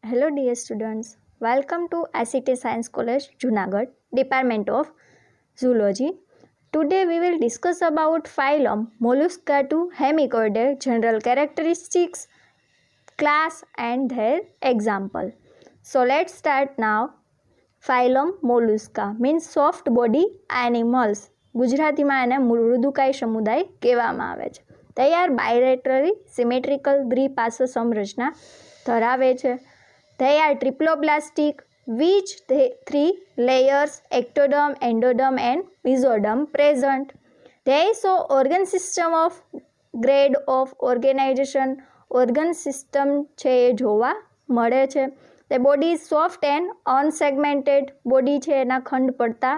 Hello dear students, welcome to ICT Science College, Junagadh, Department of Zoology. Today we will discuss about phylum Mollusca to Hemichordae, general characteristics, class and their example. So let's start now. Phylum Mollusca means soft body animals. ગુજરાતીમાં એને મૃદુકાય સમુદાય કહેવામાં આવે છે. They are bilaterally symmetrical દ્વિપાર્શ્વ સંરચના ધરાવે છે. They are triploblastic, which three layers ectoderm, endoderm and mesoderm present. They show organ system of grade of organization. Organ system છે એ જોવા મળે છે. The body is soft and unsegmented. Body છે એના ખંડ પડતા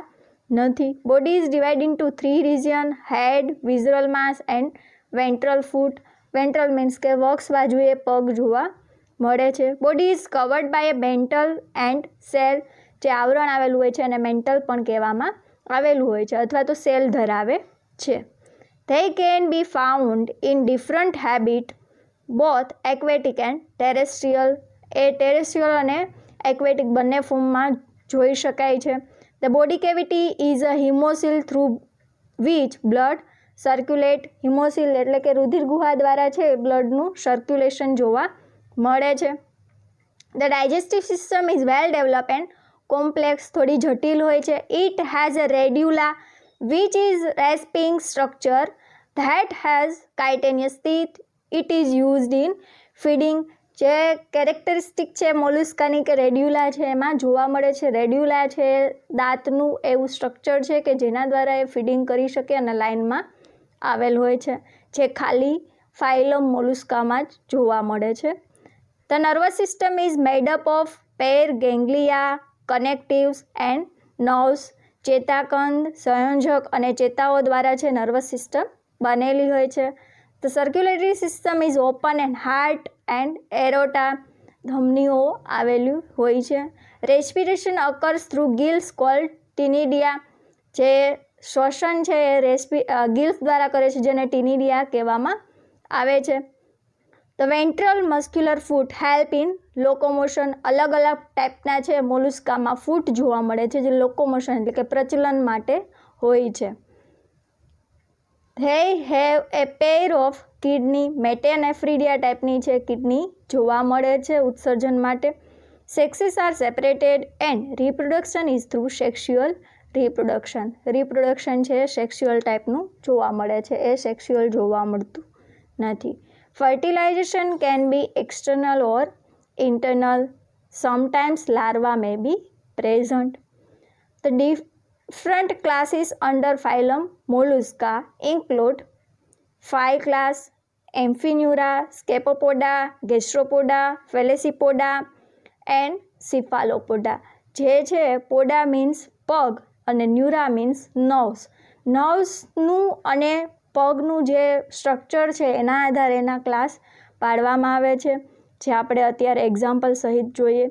નથી. Body is divided into three regions: head, visceral mass and ventral foot. Ventral means કે વક્ષ બાજુએ પગ જોવા મળે છે. Body is covered by a mantle and cell, જે આવરણ આવેલું હોય છે અને મેન્ટલ પણ કહેવામાં આવેલું હોય છે અથવા તો સેલ ધરાવે છે. They can be found in different habit, both aquatic and terrestrial. એ ટેરેસ્ટ્રિયલ અને એક્વેટિક બંને ફોર્મમાં જોઈ શકાય છે. The body cavity is a haemocoel through which blood circulate. Haemocoel એટલે કે રુધિર ગુહા દ્વારા છે બ્લડનું સર્ક્યુલેશન જોવા મળે છે. The digestive system is well develop and complex, થોડી જટિલ હોય છે. It has a radula which is rasping structure that has chitinous teeth. It is used in feeding. જે કેરેક્ટરિસ્ટિક છે મોલુસ્કાની કે રેડ્યુલા છે એમાં જોવા મળે છે. રેડ્યુલા છે દાંતનું એવું સ્ટ્રક્ચર છે કે જેના દ્વારા એ ફીડિંગ કરી શકે અને લાઇનમાં આવેલ હોય છે, જે ખાલી ફાઇલમ મોલુસ્કામાં જ જોવા મળે છે. The nervous system is made up of pair ganglia, connectives and nerves. ચેતાકંદ, સંયોજક અને ચેતાઓ દ્વારા છે નર્વસ સિસ્ટમ બનેલી હોય છે. The circulatory system is open and heart and aorta. ધમનીઓ આવેલું હોય છે. Respiration occurs through gills called ટીનિડિયા. જે શ્વસન છે એ ગિલ્સ દ્વારા કરે છે જેને ટીનિડિયા કહેવામાં આવે છે. The ventral muscular foot help in locomotion. અલગ અલગ ટાઈપના છે મોલુસ્કામાં ફૂટ જોવા મળે છે જે લોકોમોશન એટલે કે પ્રચલન માટે હોય છે. They have a pair of kidney. Metanephridia ટાઈપની છે કિડની જોવા મળે છે ઉત્સર્જન માટે. Sexes are separated and reproduction is through sexual reproduction. Reproduction છે સેક્સ્યુઅલ ટાઈપનું જોવા મળે છે, એ સેક્સ્યુઅલ જોવા મળતું નથી. Fertilization can be external or internal. Sometimes larvae may be present. The different classes under phylum Mollusca include phi class, Amphineura, Scapopoda, Gastropoda, Phallacypoda and Cephalopoda. જે છે પોડા મીન્સ પગ અને ન્યુરા મીન્સ નર્વ્સ. નર્વ્સનું અને પગનું જે સ્ટ્રક્ચર છે એના આધારે એના ક્લાસ પાડવામાં આવે છે, જે આપણે અત્યારે એક્ઝામ્પલ સહિત જોઈએ.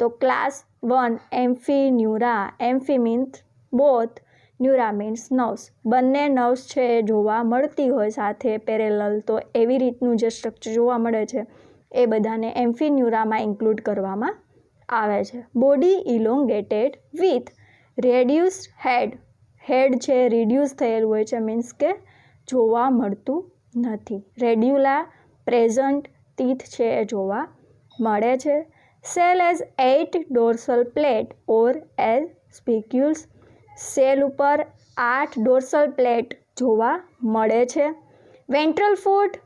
તો class 1 amphineura. Amphi means both, neura means nerves. બંને નર્વ્સ છે એ જોવા મળતી હોય સાથે પેરેલલ, તો એવી રીતનું જે સ્ટ્રક્ચર જોવા મળે છે એ બધાને એમ્ફીન્યુરામાં ઇન્ક્લુડ કરવામાં આવે છે. બોડી ઇલોંગેટેડ વિથ રેડ્યુસ્ડ હેડ. હેડ છે રિડ્યુસ થયેલું હોય છે મીન્સ કે જોવા મળતું નથી. રેડ્યુલા પ્રેઝન્ટ, ટીથ છે એ જોવા મળે છે. Shell has 8 dorsal plate or has spicules. Shell ઉપર 8 ડોર્સલ પ્લેટ જોવા મળે છે. Ventral foot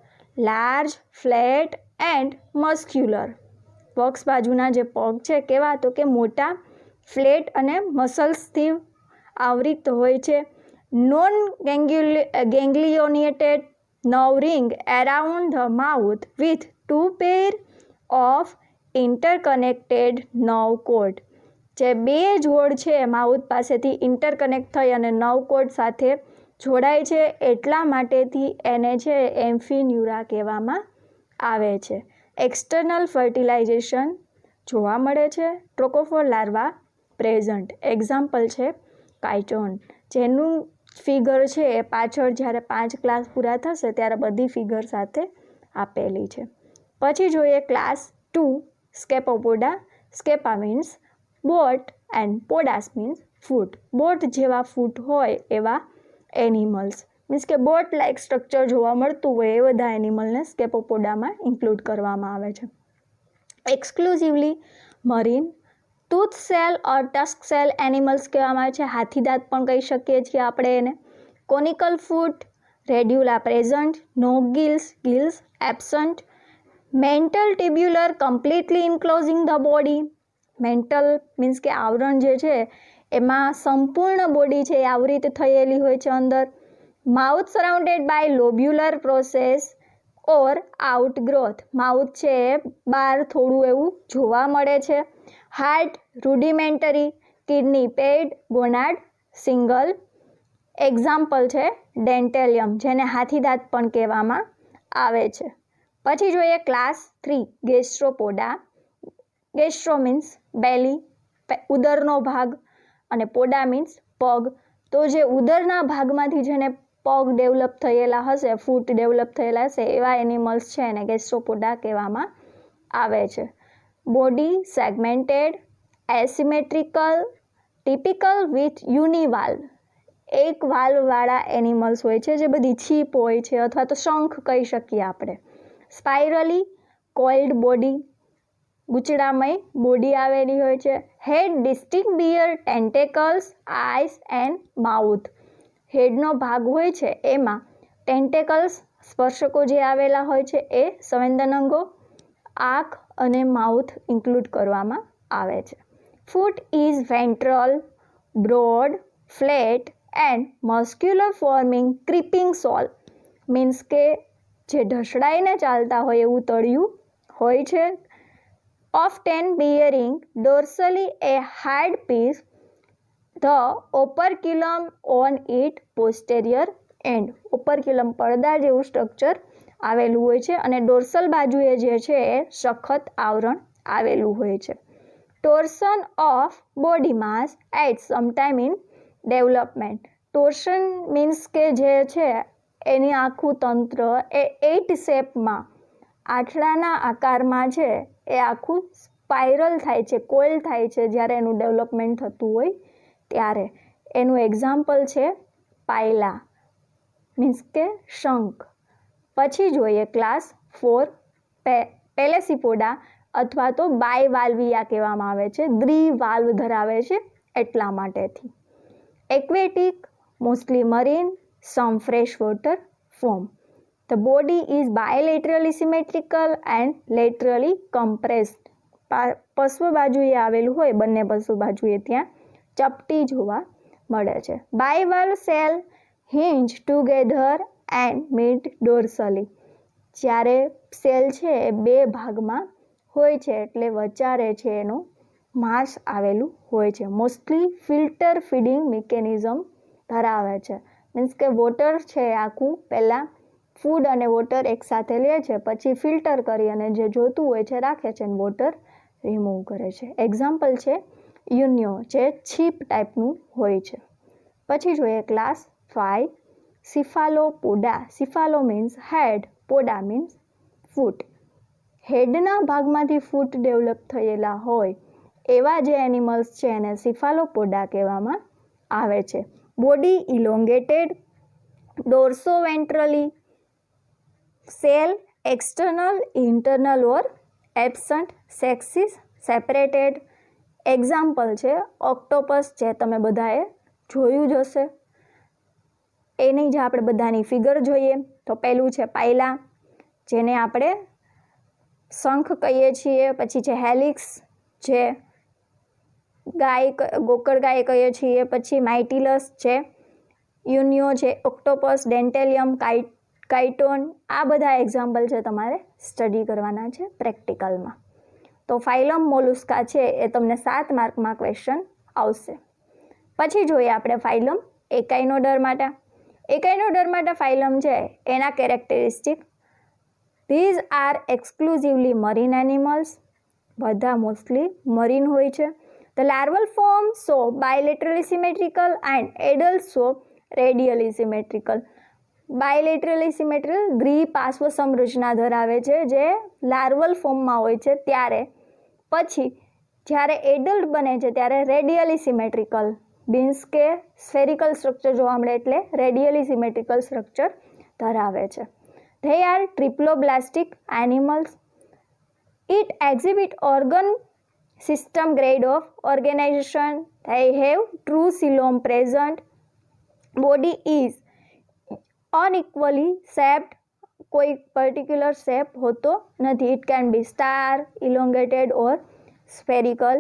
large, flat and muscular. વક્ષ બાજુના જે પગ છે કેવા તો કે મોટા, ફ્લેટ અને મસલ્સથી આવૃત હોય છે. Non ganglionated nerve ring around the mouth with 2 pair of interconnected nerve cord. જે બે જોડ છે માઉથ પાસેથી ઇન્ટરકનેક્ટ થઈ અને નર્વ કોર્ડ સાથે જોડાય છે એટલા માટેથી એને છે એમ્ફીન્યુરા કહેવામાં આવે છે. એક્સટર્નલ ફર્ટિલાઇઝેશન જોવા મળે છે. ટ્રોકોફોર લાર્વા પ્રેઝન્ટ. એક્ઝામ્પલ છે કાઇટોન, જેનું ફિગર છે એ પાછળ જ્યારે 5 ક્લાસ પૂરા થશે ત્યારે બધી ફિગર સાથે આપેલી છે. પછી જોઈએ class 2 scaphopoda, scapha means boat and podas means foot. Boat જેવા ફૂટ હોય એવા એનિમલ્સ મીન્સ કે બોટ લાઇક સ્ટ્રક્ચર જોવા મળતું હોય એ બધા એનિમલને સ્કેપોપોડામાં ઇન્ક્લુડ કરવામાં આવે છે. એક્સક્લુઝિવલી મરીન ટૂથ સેલ ઓર ટસ્ક સેલ એનિમલ્સ કહેવામાં આવે છે. હાથીદાંત પણ કહી શકીએ છીએ આપણે એને. Conical foot, radula present, no gills, gills absent. Mantle tubular completely enclosing the body. Mantle means કે આવરણ જે છે એમાં સંપૂર્ણ બોડી છે એ આવૃત થયેલી હોય છે અંદર. Mouth surrounded by lobular process or outgrowth. Mouth છે એ બહાર થોડું એવું જોવા મળે છે. Heart rudimentary, kidney paired, gonad single. Example છે ડેન્ટેલિયમ જેને હાથીદાંત પણ કહેવામાં આવે છે. પછી જોઈએ ક્લાસ 3 ગેસ્ટ્રોપોડા. ગેસ્ટ્રો મીન્સ બેલી, ઉદરનો ભાગ, અને પોડા મીન્સ પગ. તો જે ઉદરના ભાગમાંથી જેને પગ ડેવલપ થયેલા હશે, ફૂટ ડેવલપ થયેલા હશે એવા એનિમલ્સ છે એને ગેસ્ટ્રોપોડા કહેવામાં આવે છે. Body segmented, asymmetrical, typical with univalve. એક વાલ્વવાળા એનિમલ્સ હોય છે જે બધી છીપ હોય છે અથવા તો શંખ કહી શકીએ આપણે. સ્પાઇરલી કોઇલ્ડ બોડી, ગૂંચળામય બોડી આવેલી હોય છે. હેડ ડિસ્ટિંક્ટ બિયર ટેન્ટેકલ્સ, આઈસ એન્ડ માઉથ. હેડનો ભાગ હોય છે એમાં ટેન્ટેકલ્સ સ્પર્શકો જે આવેલા હોય છે એ સંવેદનાંગો, આંખ અને માઉથ ઇન્ક્લુડ કરવામાં આવે છે. Foot is ventral, broad, flat and muscular forming creeping sole. Means કે જે ઢસડાઈને ચાલતા હોય એવું તળિયું હોય છે. Often bearing dorsally a hard piece, the operculum on it posterior end. Operculum પડદા જેવું સ્ટ્રક્ચર આવેલું હોય છે અને ડોર્સલ બાજુએ જે છે એ સખત આવરણ આવેલું હોય છે. Torsion of body mass at sometime in development. Torsion means કે જે છે એની આખું તંત્ર એ 8 શેપમાં આંઠડાના આકારમાં છે એ આખું સ્પાઇરલ થાય છે, કોઇલ થાય છે જ્યારે એનું ડેવલપમેન્ટ થતું હોય ત્યારે. એનું એક્ઝામ્પલ છે પાયલા મીન્સ કે શંખ. પછી જોઈએ ક્લાસ 4 પેલેસીપોડા અથવા તો બાયવાલ્વિયા કહેવામાં આવે છે. દ્વિવાલ્વ ધરાવે છે એટલા માટેથી. Aquatic, mostly marine, some fresh water form. The body is bilaterally symmetrical and laterally compressed. પશ્વ બાજુએ આવેલું હોય, બંને પશ્વ બાજુએ ત્યાં ચપટી જોવા મળે છે. Bivalve shell hinge together and meet dorsally. જ્યારે સેલ છે એ બે ભાગમાં હોય છે એટલે વચારે છે એનું માસ આવેલું હોય છે. મોસ્ટલી ફિલ્ટર ફીડિંગ મિકેનિઝમ ધરાવે છે. મીન્સ કે વોટર છે આખું પહેલાં ફૂડ અને વોટર એકસાથે લે છે, પછી ફિલ્ટર કરી અને જે જોતું હોય છે રાખે છે અને વોટર રિમૂવ કરે છે. એક્ઝામ્પલ છે યુનિયો જે છીપ ટાઈપનું હોય છે. પછી જોઈએ ક્લાસ 5 સિફાલોપોડા. સિફાલો મીન્સ હેડ, પોડા મીન્સ ફૂટ. હેડના ભાગમાંથી ફૂટ ડેવલપ થયેલા હોય એવા જે એનિમલ્સ છે એને સિફાલોપોડા કહેવામાં આવે છે. બોડી ઇલોંગેટેડ, ડોર્સોવેન્ટ્રલી. સેલ એક્સટર્નલ, ઇન્ટરનલ ઓર એબસન્ટ. સેક્સિસ સેપરેટેડ. એક્ઝામ્પલ છે ઓક્ટોપસ જે તમે બધાએ જોયું જ હશે. એની જે આપણે બધાની ફિગર જોઈએ તો પહેલું છે પાયલા જેને આપણે શંખ કહીએ છીએ. પછી છે હેલિક્સ જે ગાય, ગોકળ ગાય કહીએ છીએ. પછી માઇટિલસ છે, યુનિયો છે, ઓક્ટોપસ, ડેન્ટેલિયમ, કાઇટોન. આ બધા એક્ઝામ્પલ છે તમારે સ્ટડી કરવાના છે પ્રેક્ટિકલમાં. તો ફાઇલમ મોલુસ્કા છે એ તમને 7 માર્કમાં ક્વેશ્ચન આવશે. પછી જોઈએ આપણે ફાઇલમ એકાઇનોડર્માટા. એકાઇનોડર્માટા ફાઇલમ છે એના characteristic. These are exclusively marine animals. બધા મોસ્ટલી મરીન હોય છે. The larval form show bilaterally symmetrical and adult show radially symmetrical. Bilaterally symmetrical દ્વિપાર્શ્વ સંરચના ધરાવે છે જે લાર્વલ ફોર્મમાં હોય છે ત્યારે પછી જ્યારે એડલ્ટ બને છે ત્યારે રેડિયલી સિમેટ્રિકલ મીન્સ કે સ્ફેરિકલ સ્ટ્રક્ચર જોવા મળે એટલે રેડિયલી સિમેટ્રિકલ સ્ટ્રક્ચર ધરાવે છે. They are triploblastic animals. It exhibit organ system grade of organization. They have true coelom present. Body is unequally shaped. કોઈ particular shape હોતો નથી. It can be star, elongated or spherical.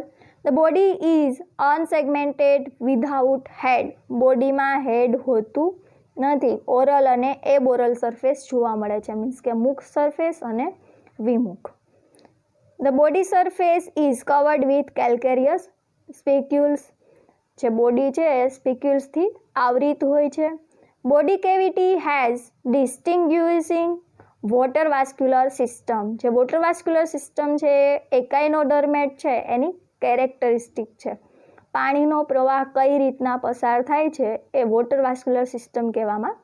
The body is unsegmented without head. બોડીમાં હેડ હોતું નથી. Oral અને એબોરલ surface જોવા મળે છે મીન્સ કે મુખ સરફેસ અને વિમુખ. The body surface is covered with calcareous spicules. જે બોડી છે એ સ્પિક્યુલ્સથી આવૃત હોય છે. Body cavity has distinguishing water vascular system. જે વોટર વાસ્ક્યુલર સિસ્ટમ છે એ એકાઇનોડર્મેટ છે એની કેરેક્ટરિસ્ટિક છે. પાણીનો પ્રવાહ કઈ રીતના પસાર થાય છે એ વોટર વાસ્ક્યુલર સિસ્ટમ કહેવામાં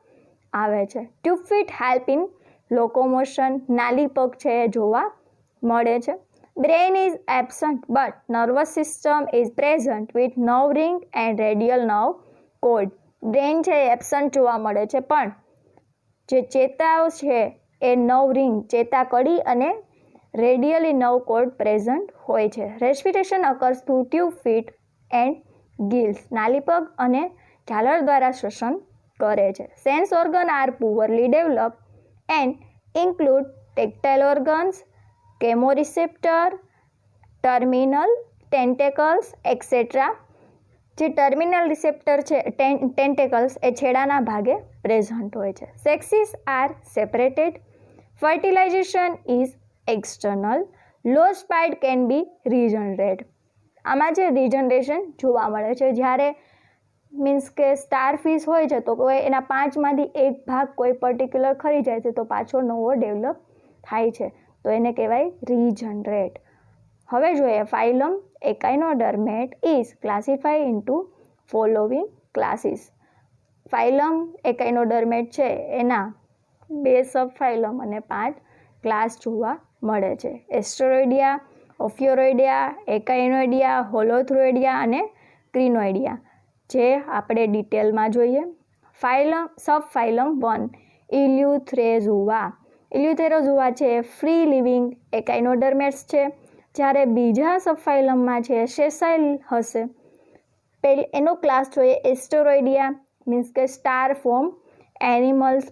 આવે છે. Tube feet help in locomotion. નાલી પગ છે એ જોવા મળે છે. Brain is absent but nervous system is present with nerve ring and radial nerve cord. Brain છે એ એબસન્ટ જોવા મળે છે પણ જે ચેતાઓ છે એ નર્વ રિંગ ચેતાકડી અને રેડિયલી નર્વ કોડ પ્રેઝન્ટ હોય છે. Respiration occurs through tube feet and gills. નાલી પગ અને ઝાલર દ્વારા શ્વસન કરે છે. Sense organ are poorly develop and include tactile organs, chemoreceptor, terminal tentacles etcetera. જે ટર્મિનલ રિસેપ્ટર છે ટેન્ટેકલ્સ એ છેડાના ભાગે પ્રેઝન્ટ હોય છે. Sexes are separated. Fertilization is external. Low spied can be regenerate. આમાં જે રીજનરેશન જોવા મળે છે જ્યારે મીન્સ કે સ્ટાર ફિશ હોય છે તો કોઈ એના 5માંથી એક ભાગ કોઈ પર્ટિક્યુલર ખરી જાય છે તો પાછો નવો ડેવલપ થાય છે તો એને કહેવાય રીજનરેટ. હવે જોઈએ phylum Echinodermata is classified into following classes. Phylum Echinodermata છે એના 2 સબ ફાઇલમ અને 5 ક્લાસ જોવા મળે છે. એસ્ટેરોઇડિયા, ઓફિયોરોઇડિયા, એકાઇનોઇડિયા, હોલોથ્રોઇડિયા અને ક્રિનોઇડિયા. જે આપણે ડિટેલમાં જોઈએ. ફાઇલમ સબ ફાઇલમ 1 ઇલ્યુથ્રેઝુઆ. ઇલ્યુથેરોઝુઆ છે ફ્રી લિવિંગ એકાઇનોડર્મેટ્સ છે. જ્યારે બીજા સબફાઇલમમાં છે સેસાઇલ હશે. એનો ક્લાસ જોઈએ એસ્ટેરોઇડિયા મીન્સ કે સ્ટાર ફોર્મ એનિમલ્સ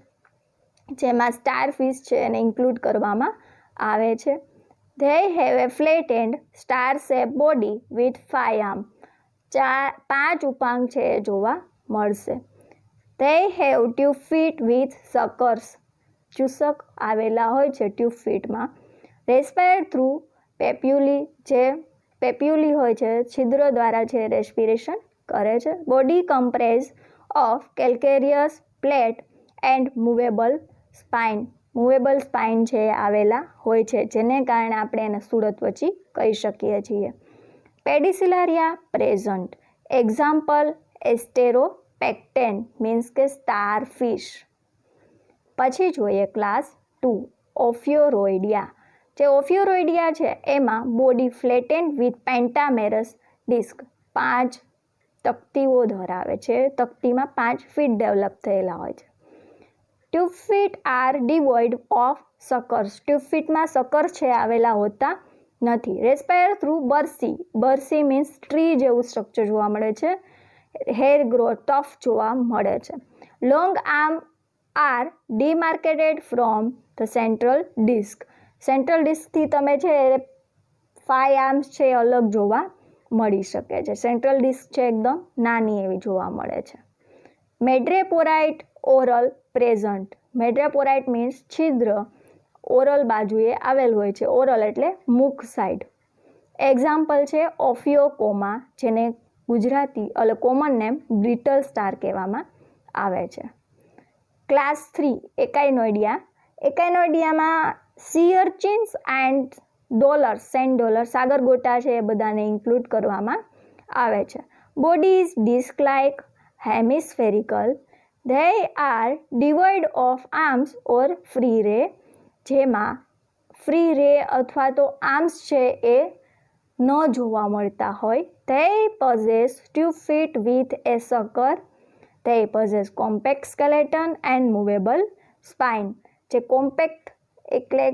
જેમાં સ્ટાર ફિશ છે એને ઇન્ક્લુડ કરવામાં આવે છે. They have a flattened star shaped body with 5 arms. 5 ઉપાંગ છે એ જોવા મળશે. They have tube feet with suckers. ચૂસક આવેલા હોય છે ટ્યુબ ફીટમાં. Respire through પેપ્યુલી. જે પેપ્યુલી હોય છે છિદ્રો દ્વારા છે રેસ્પિરેશન કરે છે. Body comprise of calcareous plate and movable spine. Movable spine છે આવેલા હોય છે જેને કારણે આપણે એને સુડત્વચી કહી શકીએ છીએ. Pedicellaria present. Example Astropecten means કે સ્ટાર ફિશ. પછી જોઈએ ક્લાસ 2 ઓફિયોરોઇડિયા. જે ઓફિયોરોઇડિયા છે એમાં body flattened with pentamerous disc. 5 તકતીઓ ધરાવે છે. તકતીમાં 5 ફીટ ડેવલપ થયેલા હોય છે. Tube feet are devoid of suckers. Tube ફીટમાં સકર છે આવેલા હોતા નથી. Respire through bursae. Bursae means tree જેવું સ્ટ્રક્ચર જોવા મળે છે. હેર ગ્રોથ ટફ જોવા મળે છે. Long arm R ડિમાર્કેટેડ from the central disc. Central ડિસ્કથી તમે છે 5 આર્મ્સ છે અલગ જોવા મળી શકે છે. સેન્ટ્રલ ડિસ્ક છે એકદમ નાની એવી જોવા મળે છે. મેડ્રેપોરાઇટ ઓરલ પ્રેઝન્ટ. મેડ્રેપોરાઇટ મીન્સ છિદ્ર ઓરલ બાજુએ આવેલ હોય છે. ઓરલ એટલે મુખ સાઈડ. એક્ઝામ્પલ છે ઓફિયોકોમા જેને Gujarati common name brittle star કહેવામાં આવે છે. Class 3 Echinoidea. એકાઇનોઇડિયામાં sea urchins and dollars sand dollar સાગરગોટા છે એ બધાને ઇન્ક્લુડ કરવામાં આવે છે. Body is disc like hemispherical. They are devoid of arms or free ray. જેમાં ફ્રી રે અથવા તો આર્મ્સ છે એ ન જોવા મળતા હોય. They possess 2 feet with a sucker. They possess compact skeleton and movable spine. જે કોમ્પેક્ટ એટલે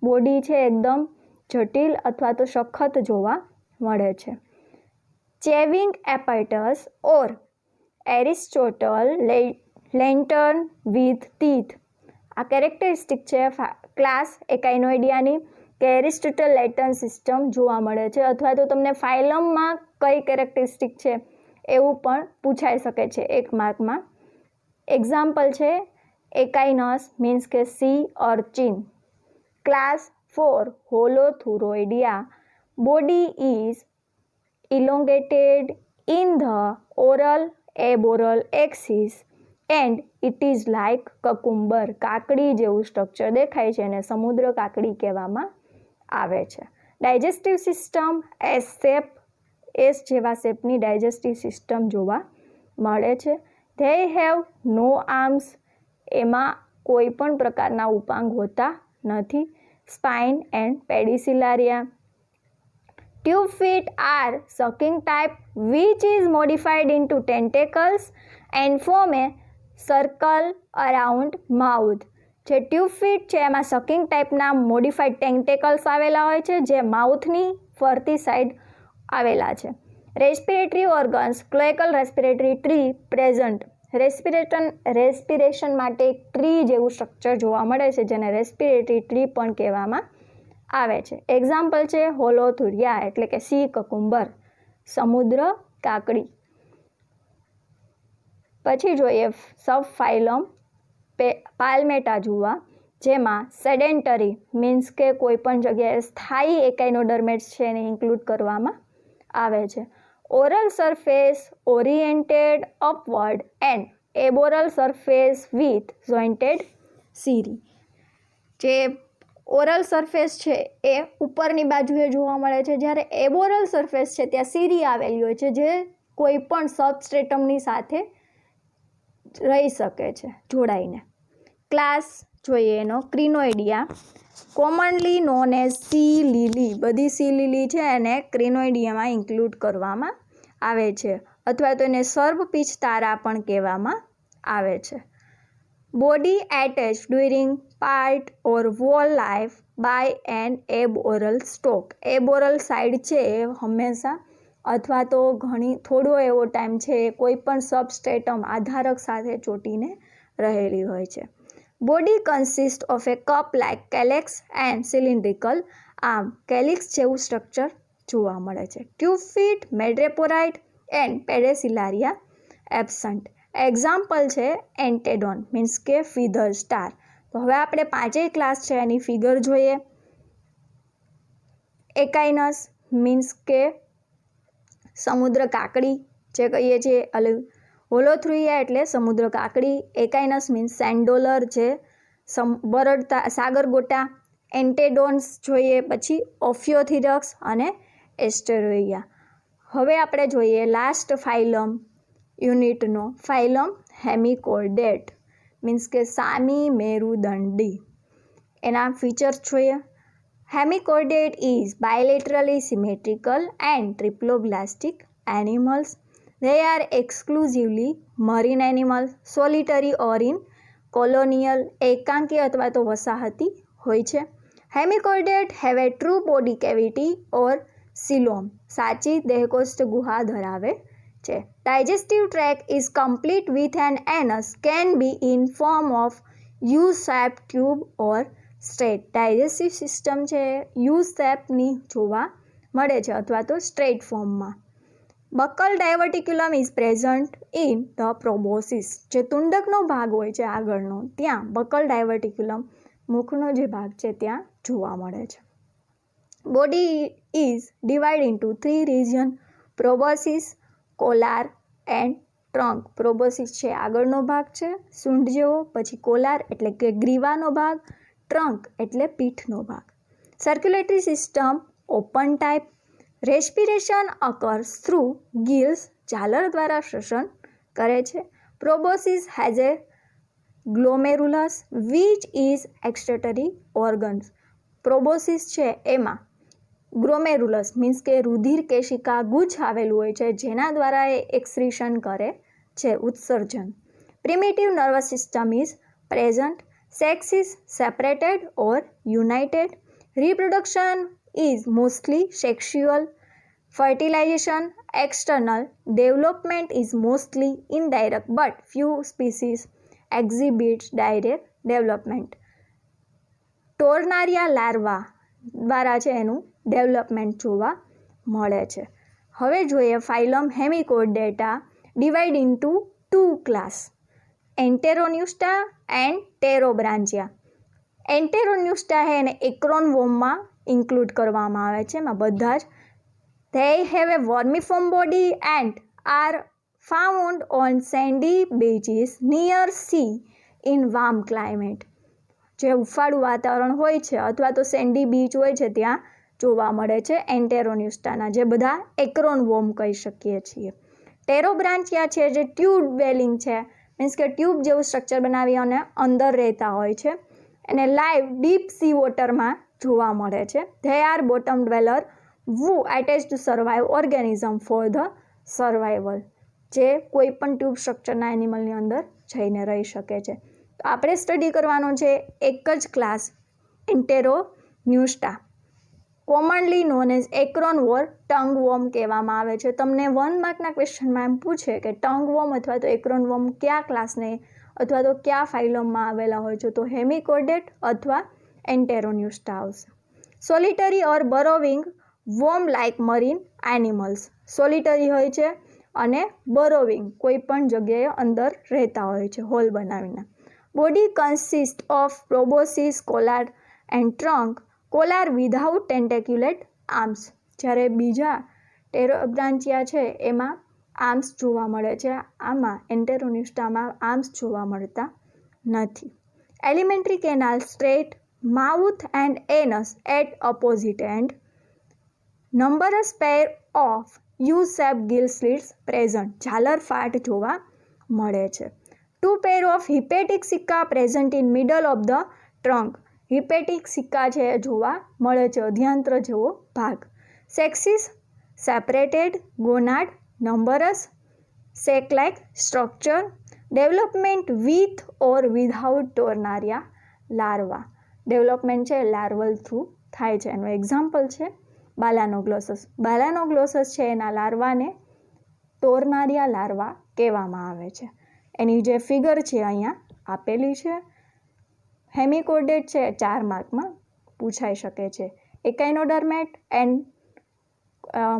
બોડી છે એકદમ જટિલ અથવા તો સખત જોવા મળે છે. ચેવિંગ apparatus or Aristotle lantern with teeth. આ કેરેક્ટરિસ્ટિક છે ક્લાસ એકાઇનોઇડિયાની કે એરિસ્ટોટલ લેટન સિસ્ટમ જોવા મળે છે, અથવા તો તમને ફાઇલમમાં કઈ કેરેક્ટરિસ્ટિક છે એવું પણ પૂછાઈ શકે છે એક માર્કમાં. એક્ઝામ્પલ છે એકાઇનસ મીન્સ કે sea urchin. Class 4 Holothuroidea. Body is elongated in the oral aboral axis and it is like cucumber. કાકડી જેવું સ્ટ્રક્ચર દેખાય છે અને સમુદ્ર કાકડી કહેવામાં આવે છે. Digestive system S shape, S જેવા શેપની ડાયજેસ્ટિવ સિસ્ટમ જોવા મળે છે. They have no arms. એમાં કોઈ પણ પ્રકારના ઉપાંગ હોતા નથી. Spine and pedicellaria. Tube feet are sucking type which is modified into tentacles and form a circle around mouth. જે ટ્યુબ ફીટ છે એમાં સકિંગ ટાઈપના મોડિફાઈડ ટેન્ટેકલ્સ આવેલા હોય છે જે માઉથની ફરતી સાઈડ આવેલા છે. Respiratory organs. Cloacal respiratory tree present. Respiration માટે એક ટ્રી જેવું સ્ટ્રક્ચર જોવા મળે છે જેને રેસ્પિરેટરી ટ્રી પણ કહેવામાં આવે છે. એક્ઝામ્પલ છે હોલોથુરિયા એટલે કે સી કકુંબર, સમુદ્ર કાકડી. પછી જોઈએ સબ ફાઇલમ પાલ્મેટાજુઆ, જેમાં સેડેન્ટરી મીન્સ કે કોઈ પણ જગ્યાએ સ્થાયી એકાઇનોડર્મેટ્સ છે એને ઇન્ક્લુડ કરવામાં આવે છે. Oral surface oriented upward and aboral surface with jointed cirri. જે ઓરલ સરફેસ છે એ ઉપરની બાજુએ જોવા મળે છે, જ્યારે એબોરલ સરફેસ છે ત્યાં સીરી આવેલી હોય છે જે કોઈ પણ સબસ્ટ્રેટમની સાથે રહી શકે છે જોડાઈને. ક્લાસ જોઈએ એનો ક્રિનોઇડિયા. કોમનલી નોન એઝ સી લીલી. બધી સી લીલી છે એને ક્રિનોઇડિયામાં ઇન્ક્લુડ કરવામાં આવે છે, અથવા તો એને સર્પ પીચ તારા પણ કહેવામાં આવે છે. Body attach during part or whole life by an aboral stalk. Aboral side છે એ હંમેશા અથવા તો થોડો એવો ટાઈમ છે એ કોઈ પણ સબસ્ટ્રેટમ આધારક સાથે ચોંટીને રહેલી હોય છે. Body consist of a cup like calyx and cylindrical arm. Calyx જેવું સ્ટ્રક્ચર જોવા મળે છે. Tube feet madreporite and pedicellaria absent. Example છે એન્ટેડોન મીન્સ કે ફીધર સ્ટાર. તો હવે આપણે પાંચેય ક્લાસ છે એની ફિગર જોઈએ. એકાઇનસ મીન્સ કે સમુદ્ર કાકડી જે કહીએ છીએ. હોલોથુરિયા એટલે સમુદ્ર કાકડી. એકાઇનસ મીન્સ સેન્ડોલર જે બરડતા સાગરગોટા. એન્ટેડોન્સ જોઈએ, પછી ઓફિયોથિરક્સ અને એસ્ટેરોઇયા. હવે આપણે જોઈએ લાસ્ટ ફાઇલમ યુનિટનો ફાઇલમ હેમિકોર્ડેટ મીન્સ કે સામી મેરુદંડી. એના ફીચર્સ જોઈએ. Hemichordate is bilaterally symmetrical and triploblastic animals. They are exclusively marine animals, solitary or in colonial. એકાંકી અથવા તો વસાહતી હોય છે. Hemichordate have a true body cavity or coelom. સાચી દેહકોષ્ઠ ગુહા ધરાવે છે. Digestive tract is complete with an anus can be in form of U shape tube or straight. Digestive system છે યુ શેપની જોવા મળે છે અથવા તો સ્ટ્રેટ ફોર્મમાં. Buccal ડાયવર્ટિક્યુલમ is present in the proboscis. જે તુંડકનો ભાગ હોય છે આગળનો ત્યાં બકલ ડાયવર્ટિક્યુલમ મુખનો જે ભાગ છે ત્યાં જોવા મળે છે. Body is divide into 3 region proboscis, collar and trunk. Proboscis છે આગળનો ભાગ છે સૂંઢ જેવો, પછી કોલાર એટલે કે ગ્રીવાનો ભાગ, ટ્રંક એટલે પીઠનો ભાગ. Circulatory system open type. Respiration occurs through gills. ઝાલર દ્વારા શ્વસન કરે છે. Proboscis has a glomerulus which is excretory organs. Proboscis છે એમાં ગ્લોમેરુલસ મીન્સ કે રુધિર કેશિકા ગુચ્છ આવેલું હોય છે જેના દ્વારા એ એક્સક્રીશન કરે છે, ઉત્સર્જન. Primitive nervous system is present. Sex is separated or united. Reproduction is mostly sexual. Fertilization external. Development is mostly indirect but few species exhibit direct development. Tornaria larva દ્વારા છે એનું ડેવલપમેન્ટ જોવા મળે છે. હવે જોઈએ phylum Hemichordata divide into 2 class, Enteropneusta and Pterobranchia. Enteropneusta છે એને એક્રોન વોર્મમાં ઇન્ક્લુડ કરવામાં આવે છે. એમાં બધા જ They have a vermiform body and are found on sandy beaches near sea in warm climate. જે ઉફાળું વાતાવરણ હોય છે અથવા તો સેન્ડી બીચ હોય છે ત્યાં જોવા મળે છે એન્ટેરોન્યુસ્ટાના, જે બધા એક્રોન વોર્મ કહી શકીએ છીએ. ટેરોબ્રાન્ચિયા છે જે ટ્યુબ વેલિંગ છે, મીન્સ કે ટ્યુબ જેવું સ્ટ્રક્ચર બનાવી અને અંદર રહેતા હોય છે, અને લાઈવ ડીપ સી વોટરમાં જોવા મળે છે. They are bottom dweller who attach to survive organism for the survival. જે કોઈ પણ ટ્યુબ સ્ટ્રક્ચરના એનિમલની અંદર જઈને રહી શકે છે. તો આપણે સ્ટડી કરવાનો છે એક જ class Enteropneusta, commonly known as acorn or tongue worm કહેવામાં આવે છે. તમને 1 માર્કના ક્વેશ્ચનમાં એમ પૂછે કે ટંગ વોર્મ અથવા તો એક્રોન વોર્મ કયા ક્લાસને અથવા તો કયા ફાઇલમમાં આવેલા હોય છે, તો હેમિકોર્ડેટ અથવા એન્ટેરોન્યુસ્ટા આવશે. Solitary or burrowing worm like marine animals. Solitary હોય છે અને બરોવિંગ કોઈ પણ જગ્યાએ અંદર રહેતા હોય છે હોલ બનાવીને. Body consist of proboscis, collar and trunk. Collar without tentaculate arms. જ્યારે બીજા ટેરોબ્રાન્ચિયા છે એમાં આર્મ્સ જોવા મળે છે, આમાં એન્ટેરોન્યુસ્ટામાં આર્મ્સ જોવા મળતા નથી. Alimentary canal straight, mouth and anus at opposite end. Numerous pair of U shape gill slits present. ઝાલર ફાટ જોવા મળે છે. 2 pair of hepatic caeca present in middle of the trunk. Hepatic caeca છે જોવા મળે છે, અધ્યાંત્ર જેવો ભાગ. Sexes separated, gonad numerous, sac like structure. Development with or without tornaria larva. Development છે લાર્વલ થ્રુ થાય છે. એનું એક્ઝામ્પલ છે બાલાનોગ્લોસસ. બાલાનોગ્લોસસ છે એના લાર્વાને ટોર્નારિયા લાર્વા કહેવામાં આવે છે. એની જે ફિગર છે અહીંયા આપેલી છે. હેમિકોર્ડેટ છે 4 માર્કમાં પૂછાઈ શકે છે. એકાઇનોડર્મેટ એન્ડ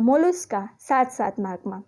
મોલુસ્કા 7 માર્કમાં.